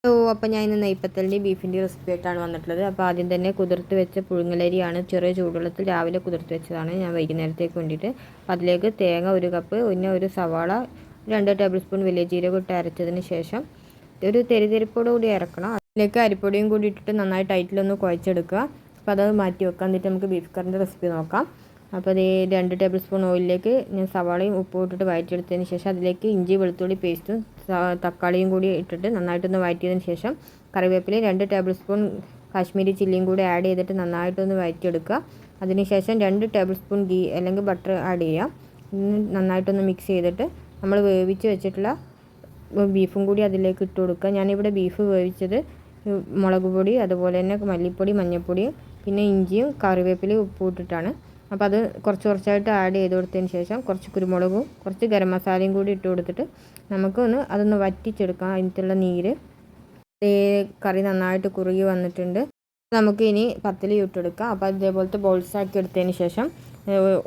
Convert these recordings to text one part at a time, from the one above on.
അപ്പോൾ ഞാൻ ഇന്ന് നെയ്പ്പത്തലിൻ്റെയും ബീഫിൻ്റെയും റെസിപ്പി ആയിട്ടാണ് വന്നിട്ടുള്ളത്. അപ്പോൾ ആദ്യം തന്നെ കുതിർത്ത് വെച്ച പുഴുങ്ങലരിയാണ് ചെറിയ ചൂടുവെള്ളത്തിൽ രാവിലെ കുതിർത്ത് വെച്ചതാണ് ഞാൻ വൈകുന്നേരത്തേക്ക് വേണ്ടിയിട്ട്. അപ്പോൾ അതിലേക്ക് തേങ്ങ 1 കപ്പ്, പിന്നെ ഒരു സവാള, 2 ടേബിൾ സ്പൂൺ വലിയ ജീരകം ഇട്ട് അരച്ചതിന് ശേഷം ഒരു തെരിതെരിപ്പോട് കൂടി ഇറക്കണം. അതിലേക്ക് അരിപ്പൊടിയും കൂടി ഇട്ടിട്ട് നന്നായി ടൈറ്റിലൊന്ന് കുഴച്ചെടുക്കുക. അപ്പോൾ അത് മാറ്റി വെക്കാം. എന്നിട്ട് നമുക്ക് ബീഫ് കറിൻ്റെ റെസിപ്പി നോക്കാം. അപ്പോൾ അത് 2 ടേബിൾ സ്പൂൺ ഓയിലിലേക്ക് ഞാൻ സവാളയും ഉപ്പും ഇട്ടിട്ട് വഴറ്റിയെടുത്തതിന് ശേഷം അതിലേക്ക് ഇഞ്ചി വെളുത്തുള്ളി പേസ്റ്റും തക്കാളിയും കൂടി ഇട്ടിട്ട് നന്നായിട്ടൊന്ന് വഴറ്റിയതിന് ശേഷം കറിവേപ്പിലയും 2 ടേബിൾ സ്പൂൺ കാശ്മീരി ചില്ലിയും കൂടി ആഡ് ചെയ്തിട്ട് നന്നായിട്ടൊന്ന് വഴറ്റിയെടുക്കുക. അതിനുശേഷം 2 ടേബിൾ സ്പൂൺ ഗീ അല്ലെങ്കിൽ ബട്ടർ ആഡ് ചെയ്യാം. നന്നായിട്ടൊന്ന് മിക്സ് ചെയ്തിട്ട് നമ്മൾ വേവിച്ച് വെച്ചിട്ടുള്ള ബീഫും കൂടി അതിലേക്ക് ഇട്ട് കൊടുക്കുക. ഞാനിവിടെ ബീഫ് വേവിച്ചത് മുളക് പൊടി, അതുപോലെ തന്നെ മല്ലിപ്പൊടി, മഞ്ഞൾപ്പൊടിയും പിന്നെ ഇഞ്ചിയും കറിവേപ്പിലയും ഉപ്പും ഇട്ടിട്ടാണ്. അപ്പോൾ അത് കുറച്ചായിട്ട് ആഡ് ചെയ്ത് കൊടുത്തതിന് ശേഷം കുറച്ച് കുരുമുളകും കുറച്ച് ഗരം മസാലയും കൂടി ഇട്ട് കൊടുത്തിട്ട് അതൊന്ന് വറ്റിച്ചെടുക്കാം. അതിനുള്ള നീര് കറി നന്നായിട്ട് കുറുകി വന്നിട്ടുണ്ട്. നമുക്ക് ഇനി പത്തല് ചുട്ടെടുക്കാം. അപ്പോൾ ഇതേപോലത്തെ ബോൾസാക്കി എടുത്തതിന് ശേഷം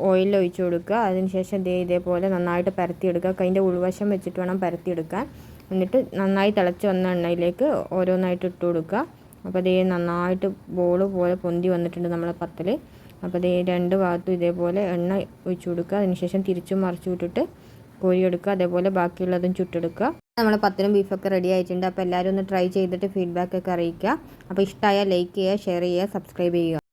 ഓയിൽ ഒഴിച്ച് കൊടുക്കുക. അതിന് ശേഷം ഇതേപോലെ നന്നായിട്ട് പരത്തിയെടുക്കുക. അതിൻ്റെ ഉൾവശം വെച്ചിട്ട് വേണം പരത്തിയെടുക്കാൻ. എന്നിട്ട് നന്നായി തിളച്ച് വന്ന എണ്ണയിലേക്ക് ഓരോന്നായിട്ട് ഇട്ട് കൊടുക്കുക. അപ്പോൾ നന്നായിട്ട് ബോൾ പോലെ പൊന്തി വന്നിട്ടുണ്ട് നമ്മളെ പത്തൽ. അപ്പോൾ 2 ഭാഗത്തും ഇതേപോലെ എണ്ണ ഒഴിച്ച് കൊടുക്കുക. അതിനുശേഷം തിരിച്ചും മറിച്ചു വിട്ടിട്ട് കോരിയെടുക്കുക. അതേപോലെ ബാക്കിയുള്ളതും ചുട്ടെടുക്കുക. നമ്മളെ പത്തലും ബീഫൊക്കെ റെഡി ആയിട്ടുണ്ട്. അപ്പോൾ എല്ലാവരും ഒന്ന് ട്രൈ ചെയ്തിട്ട് ഫീഡ്ബാക്കൊക്കെ അറിയിക്കുക. അപ്പോൾ ഇഷ്ടമായാൽ ലൈക്ക് ചെയ്യുക, ഷെയർ ചെയ്യുക, സബ്സ്ക്രൈബ് ചെയ്യുക.